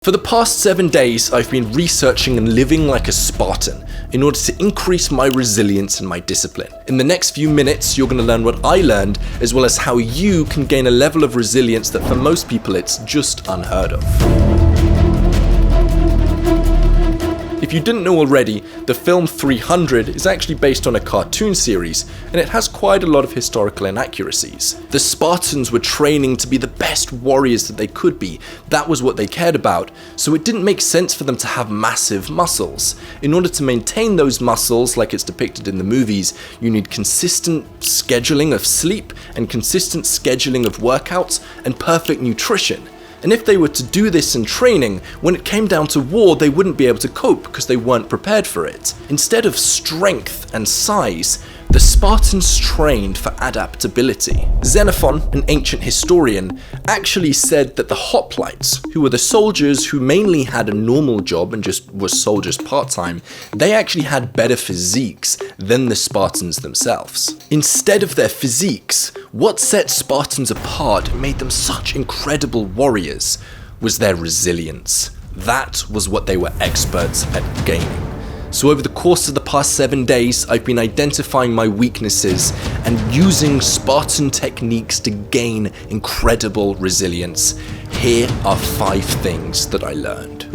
For the past 7 days, I've been researching and living like a Spartan in order to increase my resilience and my discipline. In the next few minutes, you're going to learn what I learned, as well as how you can gain a level of resilience that for most people it's just unheard of. If you didn't know already, the film 300 is actually based on a cartoon series, and it has quite a lot of historical inaccuracies. The Spartans were training to be the best warriors that they could be. That was what they cared about, so it didn't make sense for them to have massive muscles. In order to maintain those muscles, like it's depicted in the movies, you need consistent scheduling of sleep and consistent scheduling of workouts and perfect nutrition. And if they were to do this in training, when it came down to war, they wouldn't be able to cope because they weren't prepared for it. Instead of strength and size, the Spartans trained for adaptability. Xenophon, an ancient historian, actually said that the hoplites, who were the soldiers who mainly had a normal job and just were soldiers part-time, they actually had better physiques than the Spartans themselves. Instead of their physiques, what set Spartans apart and made them such incredible warriors was their resilience. That was what they were experts at gaining. So over the course of the past 7 days, I've been identifying my weaknesses and using Spartan techniques to gain incredible resilience. Here are 5 things that I learned.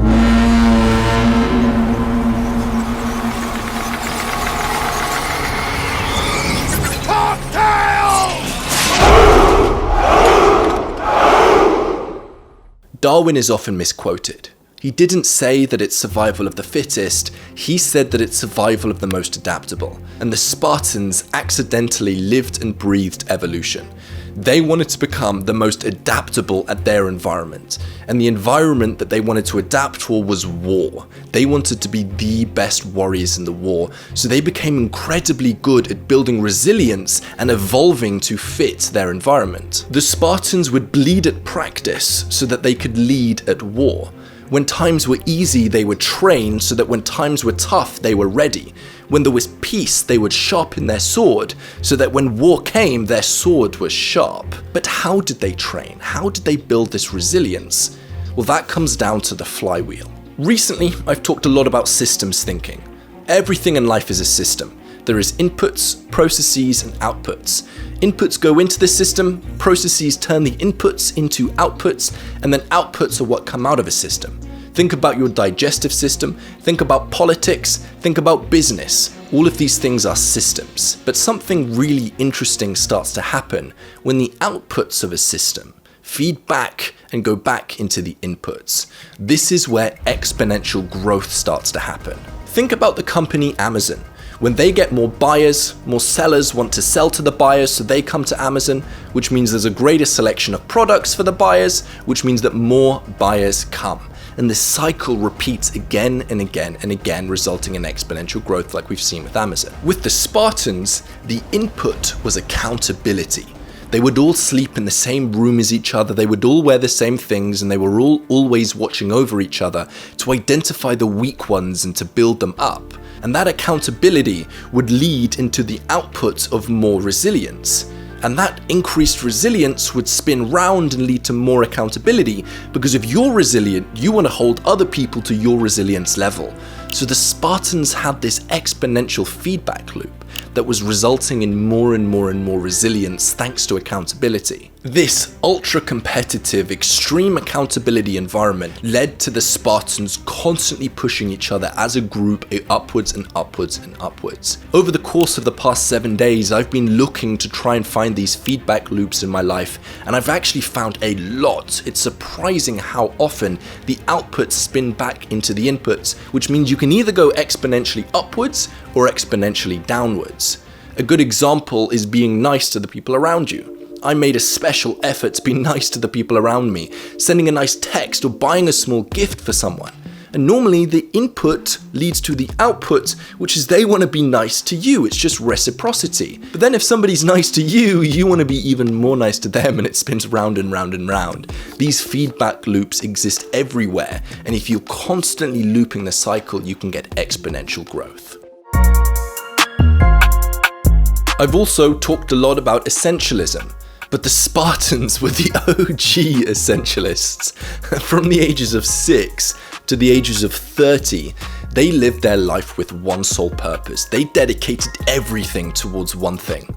Darwin is often misquoted. He didn't say that it's survival of the fittest, he said that it's survival of the most adaptable. And the Spartans accidentally lived and breathed evolution. They wanted to become the most adaptable at their environment. And the environment that they wanted to adapt for was war. They wanted to be the best warriors in the war, so they became incredibly good at building resilience and evolving to fit their environment. The Spartans would bleed at practice so that they could lead at war. When times were easy, they would train so that when times were tough, they were ready. When there was peace, they would sharpen their sword so that when war came, their sword was sharp. But how did they train? How did they build this resilience? Well, that comes down to the flywheel. Recently, I've talked a lot about systems thinking. Everything in life is a system. There is inputs, processes, and outputs. Inputs go into the system, processes turn the inputs into outputs, and then outputs are what come out of a system. Think about your digestive system, think about politics, think about business. All of these things are systems. But something really interesting starts to happen when the outputs of a system feed back and go back into the inputs. This is where exponential growth starts to happen. Think about the company Amazon. When they get more buyers, more sellers want to sell to the buyers, so they come to Amazon, which means there's a greater selection of products for the buyers, which means that more buyers come. And this cycle repeats again and again and again, resulting in exponential growth like we've seen with Amazon. With the Spartans, the input was accountability. They would all sleep in the same room as each other, they would all wear the same things, and they were all always watching over each other to identify the weak ones and to build them up. And that accountability would lead into the output of more resilience. And that increased resilience would spin round and lead to more accountability, because if you're resilient, you want to hold other people to your resilience level. So the Spartans had this exponential feedback loop that was resulting in more and more and more resilience thanks to accountability. This ultra-competitive, extreme accountability environment led to the Spartans constantly pushing each other as a group upwards and upwards and upwards. Over the course of the past 7 days, I've been looking to try and find these feedback loops in my life, and I've actually found a lot. It's surprising how often the outputs spin back into the inputs, which means you can either go exponentially upwards or exponentially downwards. A good example is being nice to the people around you. I made a special effort to be nice to the people around me, sending a nice text or buying a small gift for someone. And normally the input leads to the output, which is they want to be nice to you. It's just reciprocity. But then if somebody's nice to you, you want to be even more nice to them, and it spins round and round and round. These feedback loops exist everywhere, and if you're constantly looping the cycle, you can get exponential growth. I've also talked a lot about essentialism. But the Spartans were the OG essentialists. From the ages of 6 to the ages of 30, they lived their life with one sole purpose. They dedicated everything towards one thing: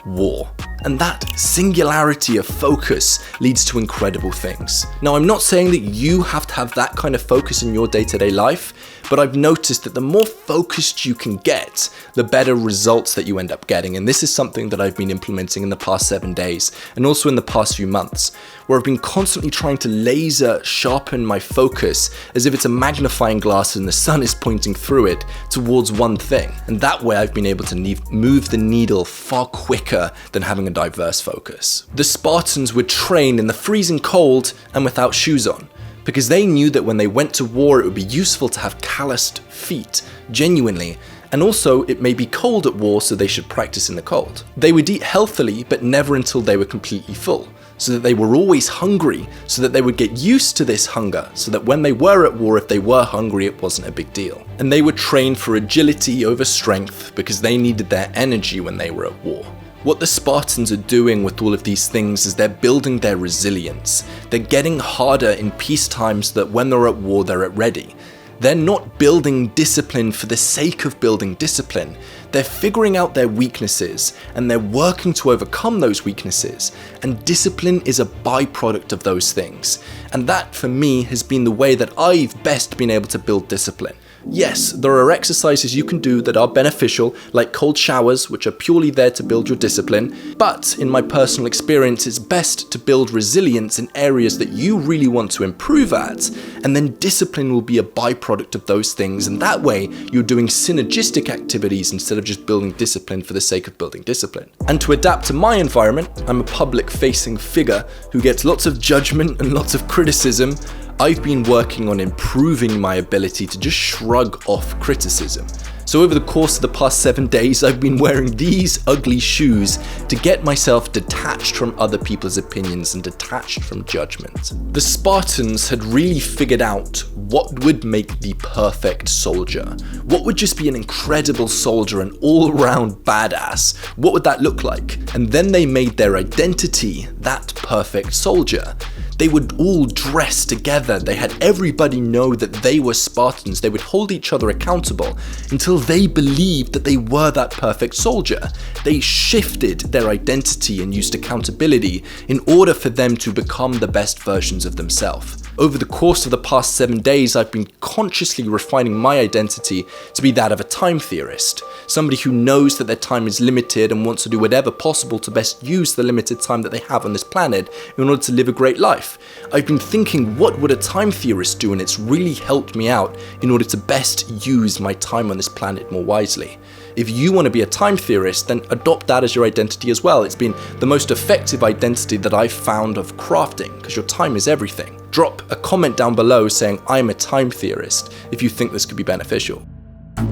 war. And that singularity of focus leads to incredible things. Now, I'm not saying that you have to have that kind of focus in your day-to-day life, but I've noticed that the more focused you can get, the better results that you end up getting. And this is something that I've been implementing in the past 7 days and also in the past few months, where I've been constantly trying to laser sharpen my focus as if it's a magnifying glass and the sun is pointing through it towards one thing. And that way I've been able to move the needle far quicker than having a diverse focus. The Spartans would train in the freezing cold and without shoes on, because they knew that when they went to war it would be useful to have calloused feet, genuinely, and also it may be cold at war, so they should practice in the cold. They would eat healthily, but never until they were completely full, so that they were always hungry, so that they would get used to this hunger, so that when they were at war, if they were hungry, it wasn't a big deal. And they would train for agility over strength, because they needed their energy when they were at war. What the Spartans are doing with all of these things is they're building their resilience. They're getting harder in peacetime so that when they're at war, they're at ready. They're not building discipline for the sake of building discipline. They're figuring out their weaknesses and they're working to overcome those weaknesses. And discipline is a byproduct of those things. And that, for me, has been the way that I've best been able to build discipline. Yes, there are exercises you can do that are beneficial, like cold showers, which are purely there to build your discipline, but in my personal experience, it's best to build resilience in areas that you really want to improve at, and then discipline will be a byproduct of those things, and that way you're doing synergistic activities instead of just building discipline for the sake of building discipline. And to adapt to my environment, I'm a public-facing figure who gets lots of judgment and lots of criticism. I've been working on improving my ability to just shrug off criticism. So over the course of the past 7 days, I've been wearing these ugly shoes to get myself detached from other people's opinions and detached from judgment. The Spartans had really figured out what would make the perfect soldier. What would just be an incredible soldier, an all-round badass? What would that look like? And then they made their identity that perfect soldier. They would all dress together. They had everybody know that they were Spartans. They would hold each other accountable until they believed that they were that perfect soldier. They shifted their identity and used accountability in order for them to become the best versions of themselves. Over the course of the past 7 days, I've been consciously refining my identity to be that of a time theorist. Somebody who knows that their time is limited and wants to do whatever possible to best use the limited time that they have on this planet in order to live a great life. I've been thinking, what would a time theorist do? And it's really helped me out in order to best use my time on this planet more wisely. If you want to be a time theorist, then adopt that as your identity as well. It's been the most effective identity that I've found of crafting, because your time is everything. Drop a comment down below saying I'm a time theorist if you think this could be beneficial.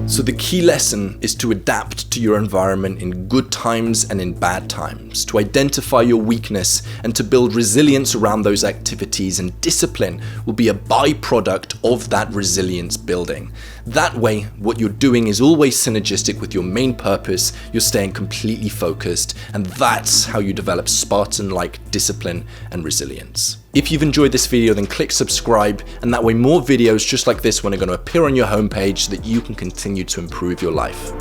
So the key lesson is to adapt to your environment in good times and in bad times, to identify your weakness and to build resilience around those activities, and discipline will be a byproduct of that resilience building. That way, what you're doing is always synergistic with your main purpose, you're staying completely focused, and that's how you develop Spartan-like discipline and resilience. If you've enjoyed this video, then click subscribe, and that way more videos just like this one are going to appear on your homepage so that you can continue to improve your life.